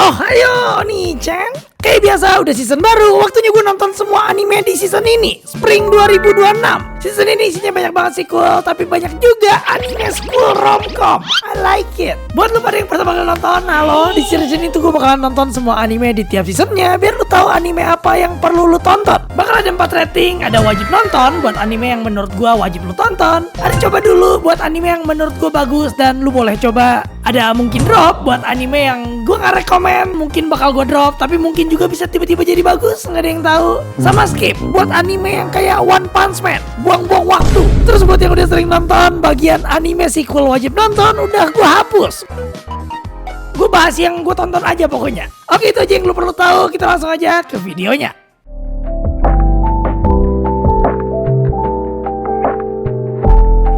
Ohayo Oni-chan. Kayak biasa udah season baru, waktunya gue nonton semua anime di season ini, Spring 2026. Season ini isinya banyak banget sequel, tapi banyak juga anime school romcom. I like it. Buat lu pada yang pertama kali nonton, halo, di series ini tuh gue bakalan nonton semua anime di tiap seasonnya, biar lu tahu anime apa yang perlu lu tonton. Bakal ada 4 rating, ada wajib nonton buat anime yang menurut gue wajib lu tonton, ada coba dulu buat anime yang menurut gue bagus dan lu boleh coba, ada mungkin drop buat anime yang gue gak rekomen, mungkin bakal gue drop, tapi mungkin juga bisa tiba-tiba jadi bagus, nggak ada yang tahu. Sama skip buat anime yang kayak One Punch Man, buang-buang waktu. Terus buat yang udah sering nonton, bagian anime sequel wajib nonton udah gue hapus. Gue bahas yang gue tonton aja pokoknya. Oke, itu aja yang lu perlu tahu. Kita langsung aja ke videonya.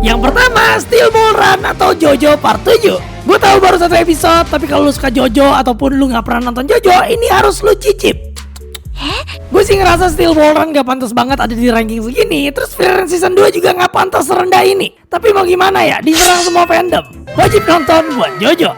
Yang pertama, Steel Ball Run atau JoJo Part 7. Gue tahu baru 1 episode, tapi kalau lu suka JoJo ataupun lu gak pernah nonton JoJo, ini harus lu cicip. Gue sih ngerasa Steel Ball Run gak pantas banget ada di ranking segini. Terus Frieren Season 2 juga gak pantas serendah ini. Tapi mau gimana ya, diserang semua fandom. Wajib nonton buat JoJo.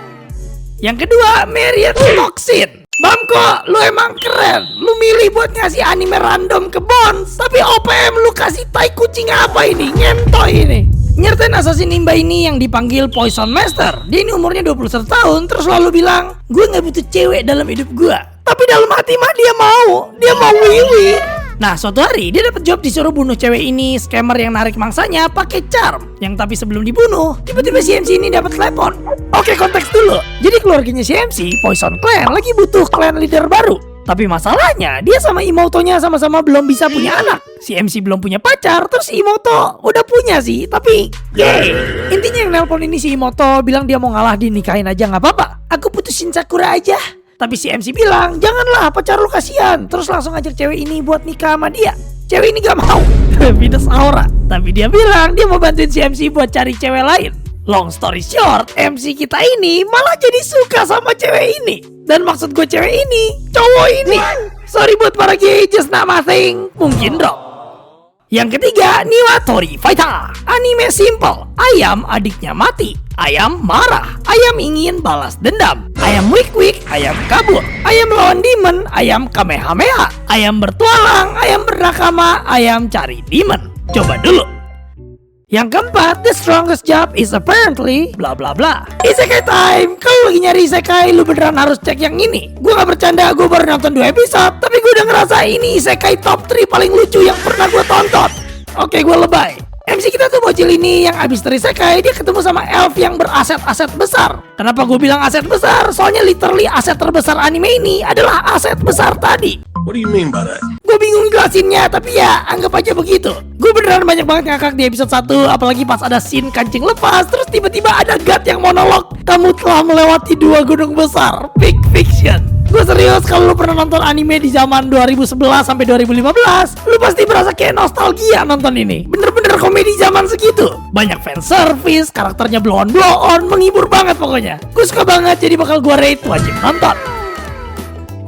Yang kedua, Married Toxin. Bamko, lu emang keren. Lu milih buat ngasih anime random ke Bones, tapi OPM lu kasih tai kucing apa ini? Ngentoy ini. Nyertain assassin nimba ini yang dipanggil Poison Master. Dia ini umurnya 21 tahun, terus lalu bilang, gue gak butuh cewek dalam hidup gue. Tapi dalam hati mah dia mau wiwi. Nah, suatu hari dia dapat job disuruh bunuh cewek ini, scammer yang narik mangsanya pakai charm. Yang tapi sebelum dibunuh, tiba-tiba si MC ini dapat telepon. Oke, konteks dulu. Jadi keluarganya si MC, Poison Clan, lagi butuh clan leader baru. Tapi masalahnya, dia sama Imoto-nya sama-sama belum bisa punya anak. Si MC belum punya pacar, terus si Imoto udah punya sih, tapi gay. Intinya yang nelpon ini si Imoto bilang dia mau ngalah dinikahin aja gak apa-apa. Aku putusin Sakura aja. Tapi si MC bilang, janganlah, pacar lu kasihan. Terus langsung ajak cewek ini buat nikah sama dia. Cewek ini gak mau. Minus aura. Tapi dia bilang dia mau bantuin si MC buat cari cewek lain. Long story short, MC kita ini malah jadi suka sama cewek ini. Dan maksud gue cewek ini, cowok ini. Sorry buat para gay, just not my thing. Mungkin drop. Yang ketiga, Niwatori Fighter. Anime simple. Ayam adiknya mati. Ayam marah. Ayam ingin balas dendam. Ayam wik-wik. Ayam kabur. Ayam lawan demon. Ayam kamehameha. Ayam bertualang. Ayam bernakama. Ayam cari demon. Coba dulu. Yang keempat, the strongest job is apparently bla bla bla. Isekai time. Kalau lagi nyari isekai, lu beneran harus cek yang ini. Gue gak bercanda, gue baru nonton 2 episode, tapi gue udah ngerasa ini isekai top 3 paling lucu yang pernah gue tonton. Oke, gue lebay. MC kita tuh bocil ini yang abis terisekai, dia ketemu sama elf yang beraset-aset besar. Kenapa gue bilang aset besar? Soalnya literally aset terbesar anime ini adalah aset besar tadi. What do you mean by that? Gue bingung jelasinnya, tapi ya anggap aja begitu. Gue beneran banyak banget ngakak di episode 1, apalagi pas ada scene kancing lepas, terus tiba-tiba ada God yang monolog, kamu telah melewati 2 gunung besar. Big fiction. Gue serius, kalau lu pernah nonton anime di zaman 2011 sampai 2015, lu pasti berasa kayak nostalgia nonton ini. Bener-bener komedi zaman segitu. Banyak fan service, karakternya blow on, menghibur banget pokoknya. Gue suka banget, jadi bakal gue rate wajib nonton.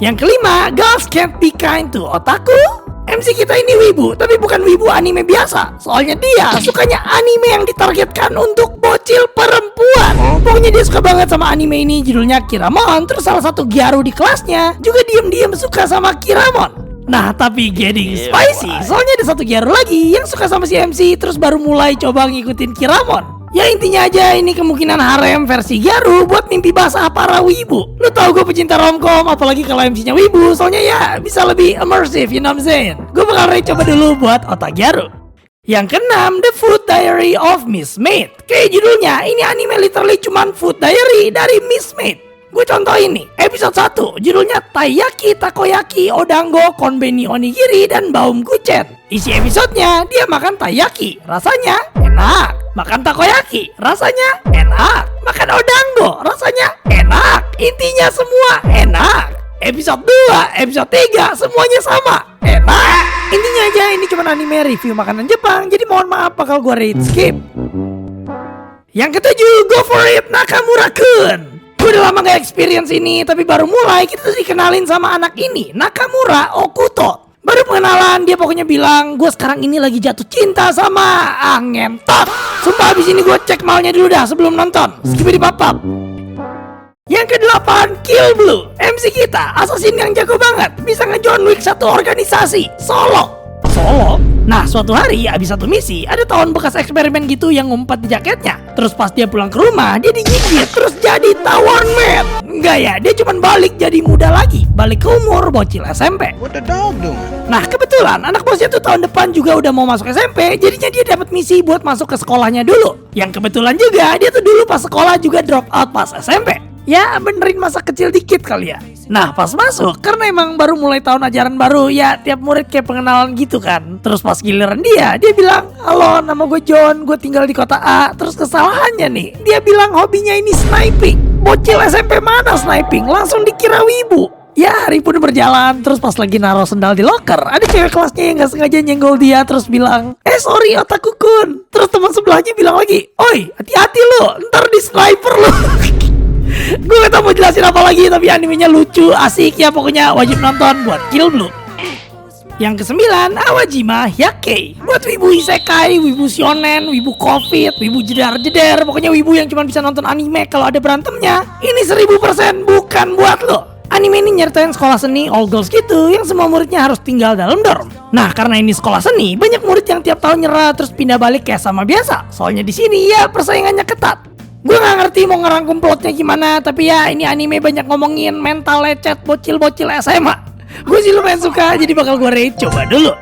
Yang kelima, Girls Can't Be Kind to Otaku. MC kita ini wibu, tapi bukan wibu anime biasa. Soalnya dia sukanya anime yang ditargetkan untuk bocil perempuan. Pokoknya dia suka banget sama anime ini, judulnya Kiramon. Terus salah satu Gyaru di kelasnya juga diem-diem suka sama Kiramon. Nah, tapi getting spicy, soalnya ada satu Gyaru lagi yang suka sama si MC, terus baru mulai coba ngikutin Kiramon. Ya intinya aja ini kemungkinan harem versi Gyaru buat mimpi basah para wibu. Lu tau gue pecinta romcom, apalagi kalau MC-nya wibu, soalnya ya bisa lebih immersive, you know what I'm saying. Gue bakal coba dulu buat otak Gyaru. Yang keenam, The Food Diary of Miss Maid. Kayak judulnya, ini anime literally cuman food diary dari Miss Maid. Gue contohin nih, episode 1, judulnya Taiyaki, Takoyaki, Odango, Konbeni Onigiri, dan Baum Kucen. Isi episodenya, dia makan taiyaki, rasanya enak. Makan takoyaki, rasanya enak. Makan odango, rasanya enak. Intinya semua enak. Episode 2, episode 3, semuanya sama, enak. Intinya aja ini cuma anime review makanan Jepang, jadi mohon maaf bakal gue rate skip. Yang ketujuh, Go For It Nakamura-kun. Gue udah lama gak experience ini, tapi baru mulai kita tuh dikenalin sama anak ini, Nakamura Okuto. Baru pengenalan, dia pokoknya bilang, gue sekarang ini lagi jatuh cinta sama ngentot. Sumpah abis ini gue cek malnya dulu dah sebelum nonton. Skip di papap. Yang ke-8, Kill Blue. MC kita, assassin yang jago banget, bisa nge-John Wick satu organisasi, solo. Nah, suatu hari abis satu misi, ada tahun bekas eksperimen gitu yang ngumpet di jaketnya. Terus pas dia pulang ke rumah, dia digigit, terus jadi tawon man. Enggak ya, dia cuma balik jadi muda lagi, balik ke umur bocil SMP. What the dog doing? Nah, kebetulan anak bosnya tuh tahun depan juga udah mau masuk SMP, jadinya dia dapat misi buat masuk ke sekolahnya dulu. Yang kebetulan juga dia tuh dulu pas sekolah juga drop out pas SMP. Ya, benerin masa kecil dikit kali ya. Nah, pas masuk, karena emang baru mulai tahun ajaran baru, ya tiap murid kayak pengenalan gitu kan. Terus pas giliran dia bilang, "Halo, nama gue John, gue tinggal di kota A." Terus kesalahannya nih, dia bilang hobinya ini sniping. Bocil SMP mana sniping, langsung dikira wibu. Ya, hari pun berjalan, terus pas lagi naruh sendal di locker, ada cewek kelasnya yang gak sengaja nyenggol dia, terus bilang, sorry otakku kun. Terus teman sebelahnya bilang lagi, "Oi, hati-hati lo, ntar di sniper lo." Gue gak tau mau jelasin apa lagi, tapi animenya lucu, asik ya, pokoknya wajib nonton buat Kill Blue. Yang ke-9, Awajima Hyakei. Buat wibu isekai, wibu shonen, wibu covid, wibu jedar-jedar, pokoknya wibu yang cuma bisa nonton anime kalau ada berantemnya. Ini 1000% bukan buat lo. Anime ini nyeritain sekolah seni all girls gitu, yang semua muridnya harus tinggal dalam dorm. Nah, karena ini sekolah seni, banyak murid yang tiap tahun nyerah terus pindah balik kayak sama biasa. Soalnya di sini ya persaingannya ketat. Gue gak ngerti mau ngerangkum plotnya gimana, tapi ya ini anime banyak ngomongin mental lecet bocil-bocil SMA. Gue sih lumayan suka, jadi bakal gue rate, coba dulu.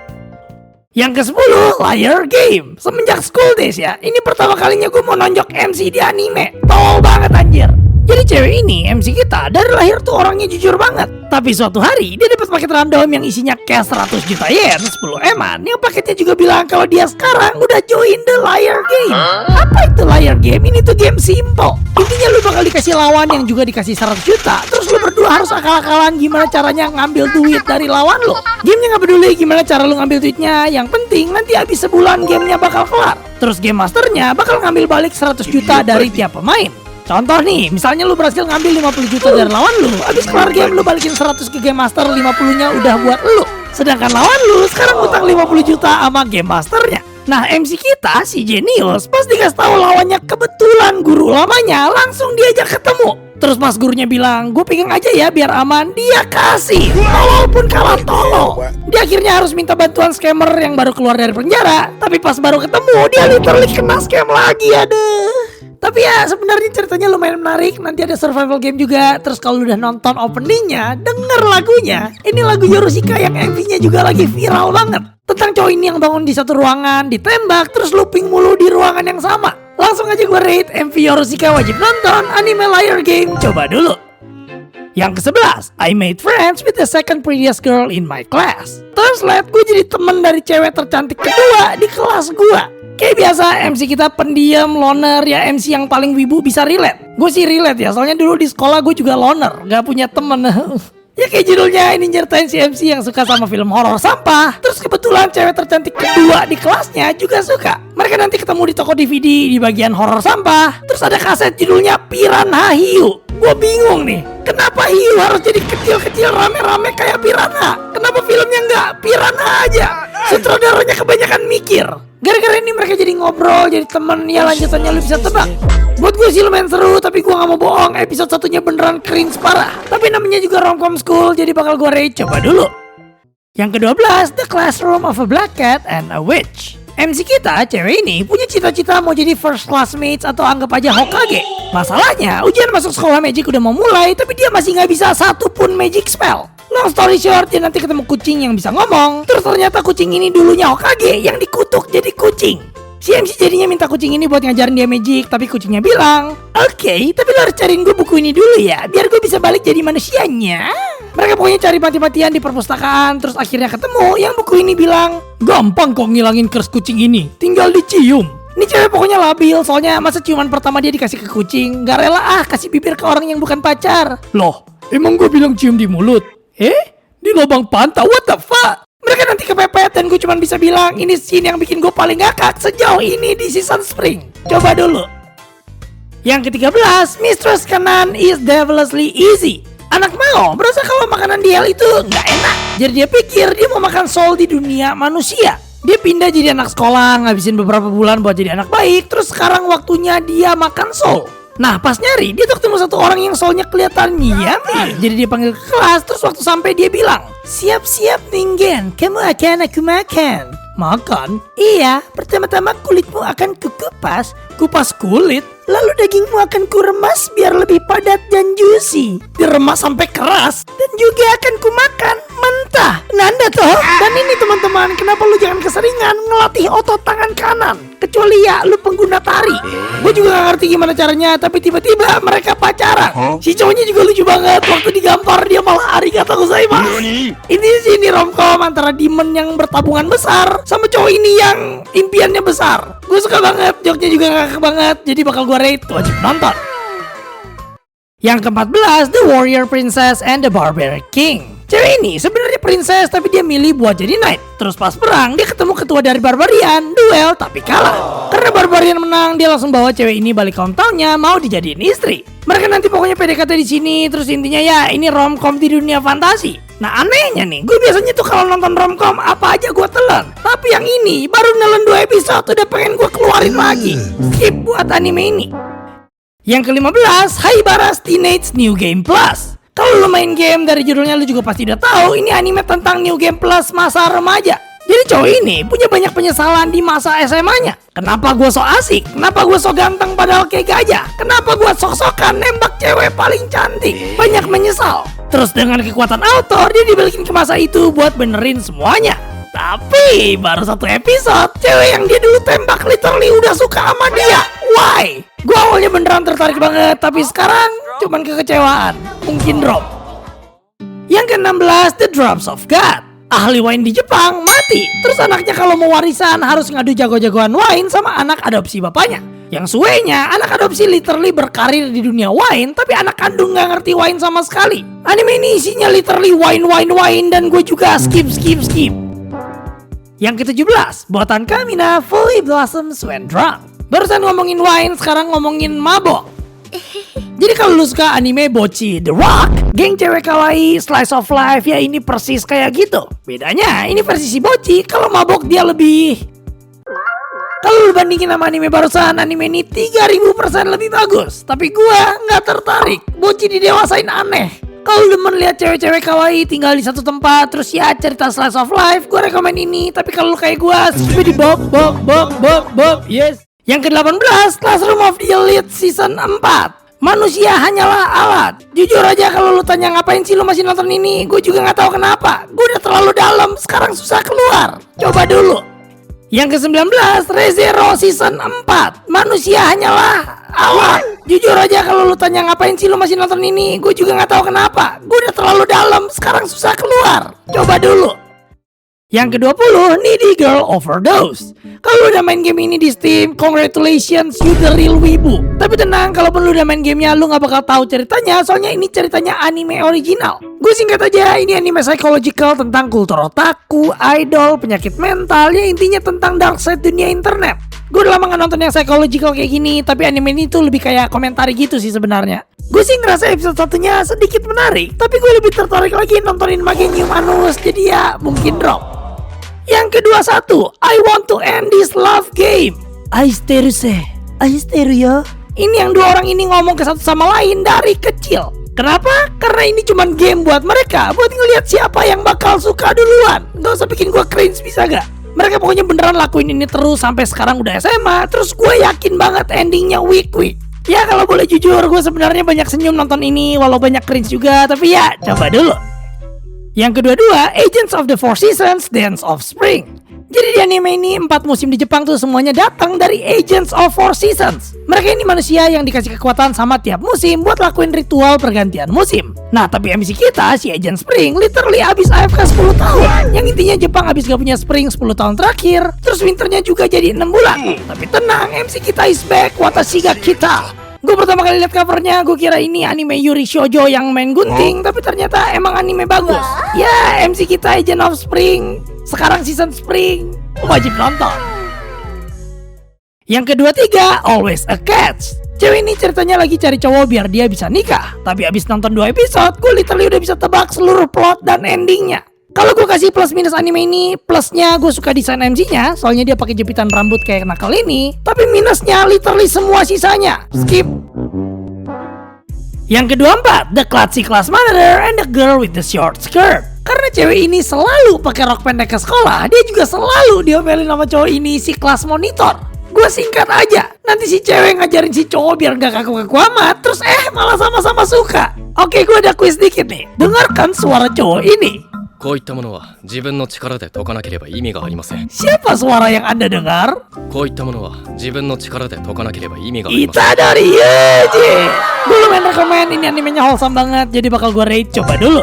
Yang ke-10, Liar Game. Semenjak school days ya, ini pertama kalinya gue mau nonjok MC di anime. Tolol banget anjir. Jadi cewek ini, MC kita, dari lahir tuh orangnya jujur banget. Tapi suatu hari, dia dapat paket random yang isinya cash 100 juta yen, 10 eman. Yang paketnya juga bilang kalau dia sekarang udah join the Liar Game. Apa itu Liar Game? Ini tuh game simple. Intinya lu bakal dikasih lawan yang juga dikasih 100 juta. Terus lu berdua harus akal-akalan gimana caranya ngambil duit dari lawan lu. Gamenya gak peduli gimana cara lu ngambil duitnya. Yang penting nanti habis sebulan gamenya bakal kelar. Terus game masternya bakal ngambil balik 100 juta dari tiap pemain. Contoh nih, misalnya lu berhasil ngambil 50 juta dari lawan lu, habis kelar game lu balikin 100 ke game master, 50-nya udah buat lu. Sedangkan lawan lu sekarang utang 50 juta sama game masternya. Nah, MC kita si Genius pas dikasih tahu lawannya kebetulan guru lamanya, langsung diajak ketemu. Terus pas gurunya bilang, "Gue pegang aja ya biar aman." Dia kasih, walaupun kalah tolol. Dia akhirnya harus minta bantuan scammer yang baru keluar dari penjara. Tapi pas baru ketemu, dia literally kena scam lagi, aduh. Tapi ya sebenarnya ceritanya lumayan menarik. Nanti ada survival game juga. Terus kalau udah nonton openingnya, denger lagunya. Ini lagu Yorushika yang MV-nya juga lagi viral banget. Tentang cowok ini yang bangun di satu ruangan, ditembak, terus looping mulu di ruangan yang sama. Langsung aja gue rate MV Yorushika, wajib nonton. Anime Liar Game, coba dulu. Yang ke-11, I made friends with the second prettiest girl in my class. Translate, gue jadi temen dari cewek tercantik kedua di kelas gue. Kayak biasa, MC kita pendiam, loner, ya MC yang paling wibu bisa relate. Gue sih relate ya, soalnya dulu di sekolah gue juga loner, gak punya temen. Ya kayak judulnya, ini nyertain si MC yang suka sama film horor sampah. Terus kebetulan cewek tercantik kedua di kelasnya juga suka. Mereka nanti ketemu di toko DVD di bagian horor sampah. Terus ada kaset judulnya Piranha Hiu. Gue bingung nih, kenapa hiu harus jadi kecil-kecil rame-rame kayak piranha? Kenapa filmnya nggak piranha aja? Sutradaranya kebanyakan mikir. Gara-gara ini mereka jadi ngobrol, jadi temen. Ya lanjutannya lu bisa tebak. Buat gue sih lumayan seru, tapi gue gak mau bohong, episode satunya beneran cringe parah. Tapi namanya juga romcom school, jadi bakal gue rate, coba dulu. Yang ke-12, The Classroom of a Black Cat and a Witch. MC kita, cewek ini, punya cita-cita mau jadi first classmates atau anggap aja Hokage. Masalahnya, ujian masuk sekolah magic udah mau mulai, tapi dia masih gak bisa satu pun magic spell. Long story short, dia nanti ketemu kucing yang bisa ngomong. Terus ternyata kucing ini dulunya Hokage yang dikutuk jadi kucing. Si MC jadinya minta kucing ini buat ngajarin dia magic, tapi kucingnya bilang, "Oke, tapi lo harus cariin gue buku ini dulu ya, biar gue bisa balik jadi manusianya." Mereka pokoknya cari mati-matian di perpustakaan, terus akhirnya ketemu yang buku ini bilang, "Gampang kok ngilangin curse kucing ini, tinggal dicium." Ini cewek pokoknya labil, soalnya masa ciuman pertama dia dikasih ke kucing, gak rela kasih bibir ke orang yang bukan pacar. Loh, emang gue bilang cium di mulut? Di lubang pantat, what the fuck? Mereka nanti kepepet dan gue cuma bisa bilang ini scene yang bikin gue paling ngakak sejauh ini di season spring. Coba dulu. Yang ke-13, Mistress Kanan is devilishly easy. Anak mau berasa kalau makanan di hell itu nggak enak. Jadi dia pikir dia mau makan soul di dunia manusia. Dia pindah jadi anak sekolah, ngabisin beberapa bulan buat jadi anak baik. Terus sekarang waktunya dia makan soul. Nah pas nyari dia tuh ketemu satu orang yang soalnya kelihatan yummy. Jadi dia panggil ke kelas, terus waktu sampai dia bilang, "Siap-siap Ningen, kamu akan aku makan." Makan? Iya, pertama-tama kulitmu akan kukupas. Kupas kulit? Lalu dagingmu akan kuremas biar lebih padat dan juicy. Diremas sampai keras dan juga akan kumakan mentah. Nanda toh. Dan ini teman-teman, kenapa lu jangan keseringan ngelatih otot tangan kanan? Kecuali ya lu pengguna tari. Gue juga gak ngerti gimana caranya, tapi tiba-tiba mereka pacaran. Si cowoknya juga lucu banget. Waktu digampar dia malah arigatou gozaimasu. Ini romcom antara demon yang bertabungan besar sama cowok ini yang impiannya besar. Gue suka banget, joknya juga ngakak banget. Jadi bakal gue rate, wajib nonton. Yang ke-14, The Warrior Princess and the Barbarian King. Cewek ini sebenarnya princess tapi dia milih buat jadi knight. Terus pas perang dia ketemu ketua dari barbarian, duel tapi kalah. Karena barbarian menang, dia langsung bawa cewek ini balik hometownnya mau dijadiin istri. Mereka nanti pokoknya PDKT di sini. Terus intinya ya ini romcom di dunia fantasi. Nah anehnya nih, gue biasanya tuh kalau nonton romcom apa aja gue telan. Tapi yang ini baru nelen 2 episode udah pengen gue keluarin lagi. Skip buat anime ini. Yang ke-15, Haibara's Teenage New Game Plus. Kalau lu main game dari judulnya lu juga pasti udah tahu ini anime tentang New Game Plus masa remaja. Jadi cowok ini punya banyak penyesalan di masa SMA-nya. Kenapa gue so asik? Kenapa gue so ganteng padahal kayak gajah? Kenapa gue sok-sokan nembak cewek paling cantik? Banyak menyesal. Terus dengan kekuatan auto dia dibalikin ke masa itu buat benerin semuanya. Tapi baru 1 episode cewek yang dia dulu tembak literally udah suka sama dia. Why? Gue awalnya beneran tertarik banget, tapi sekarang cuman kekecewaan. Mungkin drop. Yang ke-16, The Drops of God. Ahli wine di Jepang mati. Terus anaknya kalau mau warisan harus ngadu jago-jagoan wine sama anak adopsi bapaknya. Yang suenya, anak adopsi literally berkarir di dunia wine, tapi anak kandung gak ngerti wine sama sekali. Anime ini isinya literally wine dan gue juga skip. Yang ke-17, buatan Kamina, Fully Blossoms When Drunk. Barusan ngomongin wine, sekarang ngomongin mabok. Jadi kalau lu suka anime Bocchi The Rock, geng cewek kawaii, slice of life, ya ini persis kayak gitu. Bedanya ini versi si Bocchi, kalau mabok dia lebih... Kalau lu bandingin sama anime barusan, anime ini 3000% lebih bagus. Tapi gua nggak tertarik, Bocchi didewasain aneh. Kalau demen lihat cewek-cewek kawaii tinggal di satu tempat, terus ya cerita slice of life, gua rekomen ini. Tapi kalau lu kayak gua, skip di bok, yes. Yang ke-18, Classroom of the Elite Season 4. Manusia hanyalah alat. Jujur aja kalau lu tanya ngapain sih lu masih nonton ini, gue juga gak tahu kenapa. Gue udah terlalu dalam, sekarang susah keluar. Coba dulu. Yang ke-19, Re:Zero Season 4. Manusia hanyalah alat. Jujur aja kalau lu tanya ngapain sih lu masih nonton ini, gue juga gak tahu kenapa. Gue udah terlalu dalam, sekarang susah keluar. Coba dulu. Yang ke-20, Needy Girl Overdose. Kalau udah main game ini di Steam, congratulations, you the real wibu. Tapi tenang, kalau lu udah main gamenya, lu gak bakal tahu ceritanya, soalnya ini ceritanya anime original. Gue singkat aja, ini anime psychological tentang kultur otaku, idol, penyakit mental, ya intinya tentang dark side dunia internet. Gue udah lama gak nonton yang psychological kayak gini, tapi anime ini tuh lebih kayak komentari gitu sih sebenarnya. Gue sih ngerasa episode satunya sedikit menarik, tapi gue lebih tertarik lagi nontonin Magenium Anus, jadi ya mungkin drop. Yang ke-21, I want to end this love game. Aisteru ya. Ini yang 2 orang ini ngomong ke satu sama lain dari kecil. Kenapa? Karena ini cuman game buat mereka, buat ngeliat siapa yang bakal suka duluan. Gak usah bikin gue cringe bisa gak? Mereka pokoknya beneran lakuin ini terus sampai sekarang udah SMA. Terus gue yakin banget endingnya weak. Ya kalau boleh jujur, gue sebenarnya banyak senyum nonton ini, walau banyak cringe juga. Tapi ya coba dulu. Yang kedua, Agents of the Four Seasons, Dance of Spring. Jadi di anime ini 4 musim di Jepang tuh semuanya datang dari Agents of Four Seasons. Mereka ini manusia yang dikasih kekuatan sama tiap musim buat lakuin ritual pergantian musim. Nah tapi MC kita, si Agent Spring, literally abis AFK 10 tahun. Yang intinya Jepang abis gak punya Spring 10 tahun terakhir. Terus winternya juga jadi 6 bulan. Tapi tenang, MC kita is back, watashi ga kita. Gue pertama kali lihat covernya, gue kira ini anime Yuri Shoujo yang main gunting, tapi ternyata emang anime bagus. Ya, MC kita Agent of Spring, sekarang season Spring, wajib nonton. Yang ke-23, Always a Catch. Cewek ini ceritanya lagi cari cowok biar dia bisa nikah. Tapi abis nonton 2 episode, gue literally udah bisa tebak seluruh plot dan endingnya. Kalau gue kasih plus minus anime ini, plusnya gue suka desain MC-nya, soalnya dia pakai jepitan rambut kayak Knuckle ini. Tapi minusnya literally semua sisanya. Skip. Yang kedua empat, The Klutzy Class Monitor and the Girl with the Short Skirt. Karena cewek ini selalu pakai rok pendek ke sekolah, dia juga selalu diomelin sama cowok ini si kelas monitor. Gue singkat aja, nanti si cewek ngajarin si cowok biar gak kaku-kaku amat, terus malah sama-sama suka. Oke, gue ada quiz dikit nih. Dengarkan suara cowok ini. Siapa suara yang Anda dengar? Itadori Yuji. Gue lumayan rekomen, ini animenya wholesome banget, jadi bakal gue rate, coba dulu.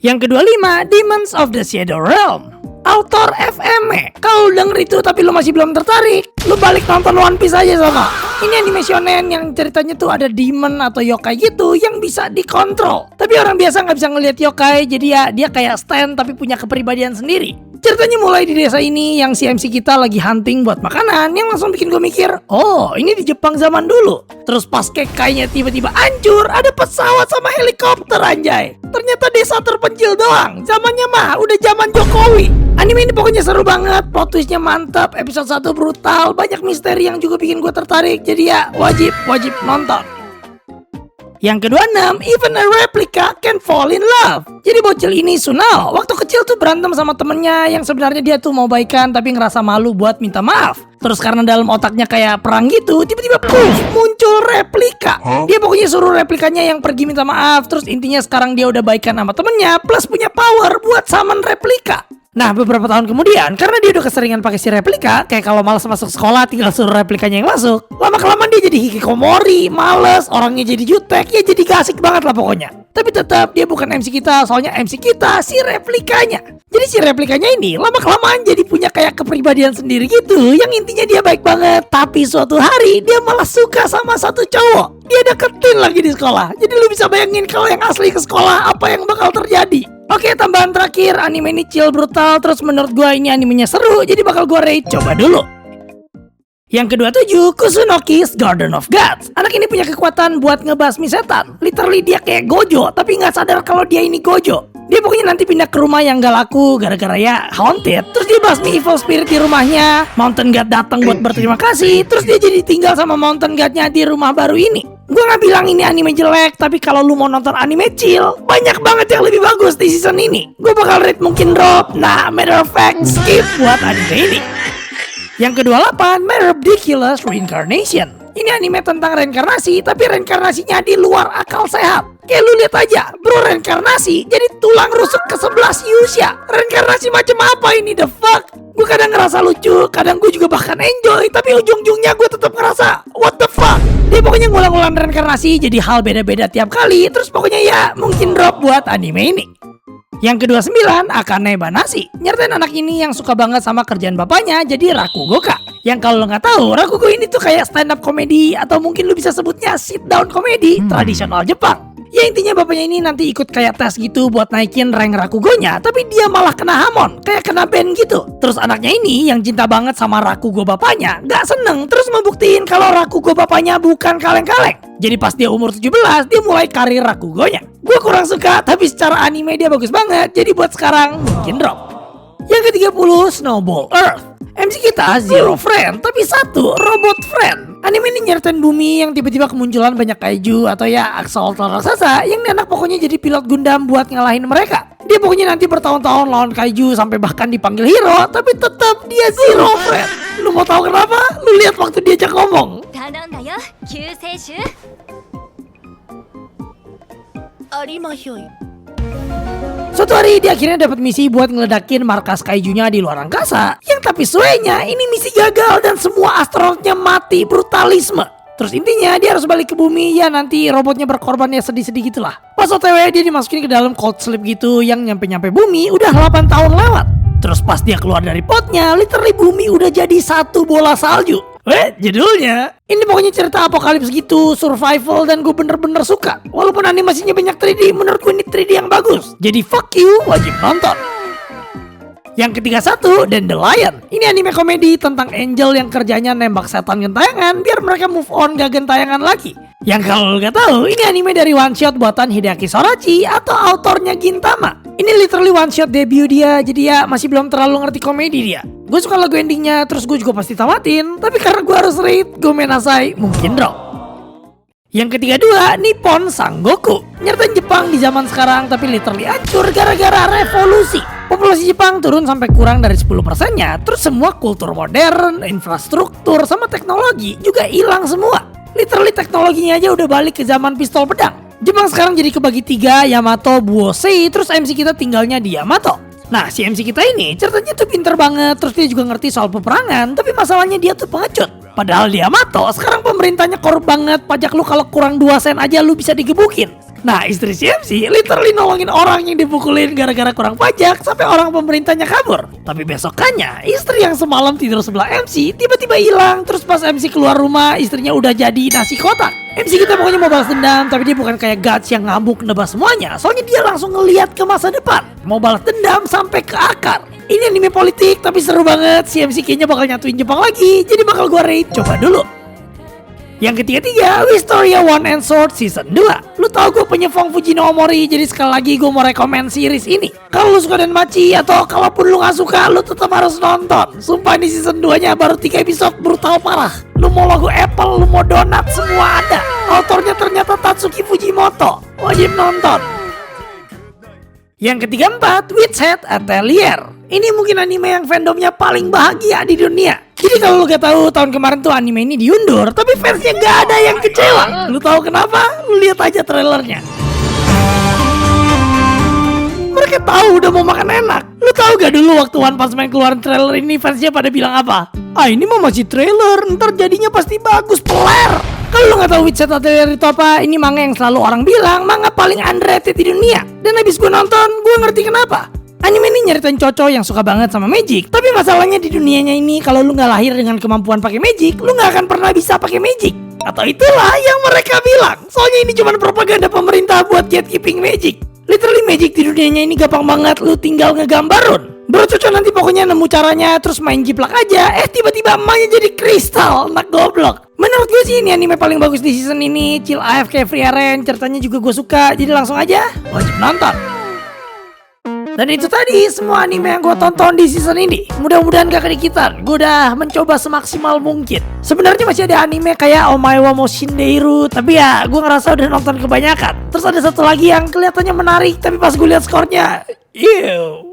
Yang kedua 5, Demons of the Shadow Realm. Autor FME. Kalau lu denger itu tapi lu masih belum tertarik, lu balik nonton One Piece aja sama. Ini anime shonen yang ceritanya tuh ada demon atau yokai gitu yang bisa dikontrol. Tapi orang biasa nggak bisa ngelihat yokai, jadi ya dia kayak stand tapi punya kepribadian sendiri. Ceritanya mulai di desa ini yang si MC kita lagi hunting buat makanan, yang langsung bikin gue mikir, oh ini di Jepang zaman dulu. Terus pas kekainya tiba-tiba hancur, ada pesawat sama helikopter anjay. Ternyata desa terpencil doang, zamannya mah udah zaman Jokowi. Anime ini pokoknya seru banget, plot twistnya mantap, episode 1 brutal, banyak misteri yang juga bikin gue tertarik. Jadi ya wajib nonton. Yang kedua 6, Even a Replica Can Fall in Love. Jadi bocil ini Sunao waktu kecil tuh berantem sama temennya yang sebenarnya dia tuh mau baikan tapi ngerasa malu buat minta maaf. Terus karena dalam otaknya kayak perang gitu, tiba-tiba muncul replika. Dia pokoknya suruh replikanya yang pergi minta maaf. Terus intinya sekarang dia udah baikan sama temennya plus punya power buat summon replika. Nah beberapa tahun kemudian, karena dia udah keseringan pakai si replika, kayak kalau malas masuk sekolah tinggal suruh replikanya yang masuk, lama-kelamaan dia jadi hikikomori, males, orangnya jadi jutek, ya jadi gak asik banget lah pokoknya. Tapi tetap dia bukan MC kita, soalnya MC kita si replikanya. Jadi si replikanya ini lama-kelamaan jadi punya kayak kepribadian sendiri gitu, yang intinya dia baik banget. Tapi suatu hari dia malah suka sama satu cowok. Dia deketin lagi di sekolah. Jadi lu bisa bayangin kalau yang asli ke sekolah apa yang bakal terjadi. Oke, tambahan terakhir, anime ini chill brutal, terus menurut gue ini animenya seru, jadi bakal gue rate, coba dulu. Yang kedua 7, Kusunoki's Garden of Gods. Anak ini punya kekuatan buat ngebasmi setan. Literally dia kayak Gojo, tapi gak sadar kalau dia ini Gojo. Dia pokoknya nanti pindah ke rumah yang gak laku gara-gara ya haunted. Terus dia basmi evil spirit di rumahnya. Mountain God datang buat berterima kasih. Terus dia jadi tinggal sama Mountain God-nya di rumah baru ini. Gue gak bilang ini anime jelek, tapi kalau lu mau nonton anime chill, banyak banget yang lebih bagus di season ini. Gue bakal rate mungkin drop. Nah, matter of fact, skip buat anime ini. Yang kedua 8, My Ridiculous Reincarnation. Ini anime tentang reinkarnasi, tapi reinkarnasinya di luar akal sehat. Kayak lu lihat aja, bro, reinkarnasi jadi tulang rusuk ke-11 Yusha. Reinkarnasi macam apa ini, the fuck? Gue kadang ngerasa lucu, kadang gue juga bahkan enjoy, tapi ujung-ujungnya gue tetap ngerasa what the fuck. Dia pokoknya ngulang-ngulang reinkarnasi jadi hal beda-beda tiap kali. Terus pokoknya ya mungkin drop buat anime ini. Yang kedua 9, Akane Banashi. Nyertain anak ini yang suka banget sama kerjaan bapaknya jadi Rakugoka. Yang kalau lo nggak tahu, Rakugo ini tuh kayak stand up comedy atau mungkin lo bisa sebutnya sit down comedy tradisional Jepang. Ya intinya bapaknya ini nanti ikut kayak tes gitu buat naikin rank Rakugonya, tapi dia malah kena hamon, kayak kena ban gitu. Terus anaknya ini yang cinta banget sama Rakugo bapaknya, gak seneng terus membuktiin kalau Rakugo bapaknya bukan kaleng-kaleng. Jadi pas dia umur 17, dia mulai karir Rakugonya. Gue kurang suka, tapi secara anime dia bagus banget, jadi buat sekarang mungkin drop. Yang ke-30, Snowball Earth. MC kita Zero Friend, tapi satu robot friend. Anime ini nyeritain bumi yang tiba-tiba kemunculan banyak kaiju atau ya axolotl raksasa yang anak pokoknya jadi pilot Gundam buat ngalahin mereka. Dia pokoknya nanti bertahun-tahun lawan kaiju sampai bahkan dipanggil hero, tapi tetap dia Zero Friend. Lu mau tahu kenapa? Lu lihat waktu dia ajak ngomong. Suatu hari dia akhirnya dapat misi buat ngeledakin markas kaijunya di luar angkasa. Yang tapi suenya ini misi gagal dan semua astronotnya mati brutalisme. Terus intinya dia harus balik ke bumi, ya nanti robotnya berkorban ya sedih-sedih gitulah. Pas OTW dia dimasukin ke dalam cold sleep gitu yang nyampe-nyampe bumi udah 8 tahun lewat. Terus pas dia keluar dari potnya, literally bumi udah jadi satu bola salju. Judulnya ini pokoknya cerita apokalips gitu, survival, dan gue bener-bener suka. Walaupun animasinya banyak 3D, menurut gue ini 3D yang bagus. Jadi fuck you, wajib nonton. Yang ketiga 1, Dandelion. Ini anime komedi tentang angel yang kerjanya nembak setan gentayangan biar mereka move on gak gentayangan lagi. Yang kalau lo gak tahu, ini anime dari one shot buatan Hideaki Sorachi atau autornya Gintama. Ini literally one shot debut dia, jadi ya masih belum terlalu ngerti komedi dia. Gue suka lagu endingnya, terus gue juga pasti tamatin. Tapi karena gue harus rate, Gomenasai mungkin drop. Yang ketiga dua, Nippon Sangoku. Nyertain Jepang di zaman sekarang tapi literally hancur gara-gara revolusi. Populasi Jepang turun sampai kurang dari 10%-nya. Terus semua kultur modern, infrastruktur, sama teknologi juga hilang semua. Literally teknologinya aja udah balik ke zaman pistol pedang. Jepang sekarang jadi kebagi 3, Yamato, Buosei, terus MC kita tinggalnya di Yamato. Nah, si MC kita ini ceritanya tuh pinter banget, terus dia juga ngerti soal peperangan, tapi masalahnya dia tuh pengecut. Padahal di Yamato, sekarang pemerintahnya korup banget, pajak lu kalau kurang 2 sen aja lu bisa digebukin. Nah, istri si MC literally nolongin orang yang dipukulin gara-gara kurang pajak sampai orang pemerintahnya kabur. Tapi besokannya, istri yang semalam tidur sebelah MC tiba-tiba hilang, terus pas MC keluar rumah, istrinya udah jadi nasi kotak. MC kita pokoknya mau balas dendam, tapi dia bukan kayak Guts yang ngambuk nebas semuanya. Soalnya dia langsung ngeliat ke masa depan. Mau balas dendam sampai ke akar. Ini anime politik tapi seru banget. Si MC kayaknya bakal nyatuin Jepang lagi, jadi bakal gua rate. Coba dulu. Yang ketiga, Wistoria One and Sword Season 2. Lu tau gue penyefong Fujino Omori, jadi sekali lagi gue mau rekomen series ini. Kalau lu suka Danmachi atau kalaupun lu gak suka, lu tetap harus nonton. Sumpah ini season 2-nya baru 3 episode brutal parah. Lu mau logo Apple, lu mau donat, semua ada. Autornya ternyata Tatsuki Fujimoto. Wajib nonton. Yang ketiga empat, Witch Hat Atelier. Ini mungkin anime yang fandomnya paling bahagia di dunia. Jadi kalau lu gak tahu, tahun kemarin tuh anime ini diundur, tapi fansnya gak ada yang kecewa. Lu tahu kenapa? Lu lihat aja trailernya. Mereka tahu udah mau makan enak. Lu tahu gak dulu waktu One Punch Man keluarin trailer ini, fansnya pada bilang apa? Ah, ini mah masih trailer, ntar jadinya pasti bagus, peler. Kalau lu gak tahu Witch Hat Atelier itu apa, ini manga yang selalu orang bilang manga paling underrated di dunia. Dan habis gue nonton, gue ngerti kenapa. Anime ini nyeritain cowok yang suka banget sama magic. Tapi masalahnya di dunianya ini, kalau lu gak lahir dengan kemampuan pakai magic, lu gak akan pernah bisa pakai magic. Atau itulah yang mereka bilang. Soalnya ini cuma propaganda pemerintah buat gatekeeping magic. Literally magic di dunianya ini gampang banget, lu tinggal ngegambarun. Bro Coco nanti pokoknya nemu caranya, terus main jiplak aja. Tiba-tiba emaknya jadi kristal, anak goblok. Menurut gue sih ini anime paling bagus di season ini. Chill AFK Free Aren, ceritanya juga gue suka. Jadi langsung aja wajib nonton. Dan itu tadi semua anime yang gue tonton di season ini. Mudah-mudahan gak kedikitan. Gue udah mencoba semaksimal mungkin. Sebenarnya masih ada anime kayak Omae wa Moshindeiru, tapi ya gue ngerasa udah nonton kebanyakan. Terus ada satu lagi yang kelihatannya menarik, tapi pas gue lihat skornya, ew.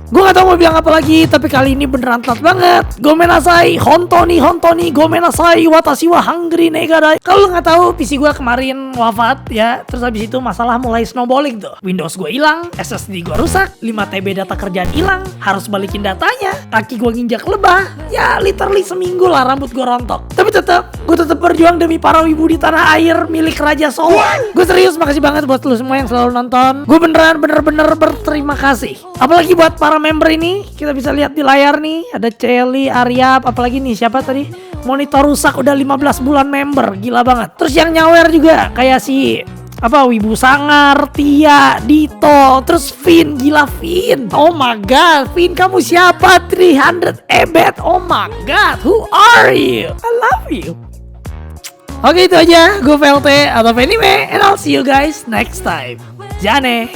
Gue gak tau mau bilang apa lagi, tapi kali ini beneran telat banget. Gomenasai, hontoni, gomenasai, watashi wa hungry negara. Kalau gak tahu, PC gue kemarin wafat ya. Terus habis itu masalah mulai snowballing tuh. Windows gue hilang, SSD gue rusak, 5 TB data kerjaan hilang, harus balikin datanya, kaki gue nginjak lebah. Ya literally seminggu lah rambut gue rontok. Tapi gue tetap berjuang demi para wibu di tanah air milik Raja Sowa. Gue serius, makasih banget buat lu semua yang selalu nonton. Gue bener-bener berterima kasih. Apalagi buat para member ini, kita bisa lihat di layar nih, ada Celi, Aryap, apalagi nih siapa tadi? Monitor rusak udah 15 bulan member, gila banget. Terus yang nyawer juga kayak si Wibu Sangar, Tia, Dito, terus Vin, gila Vin. Oh my god, Vin kamu siapa? 300 ebet. Oh my god, who are you? I love you. Oke itu aja, gue VLT atau Anime, and I'll see you guys next time. Jane.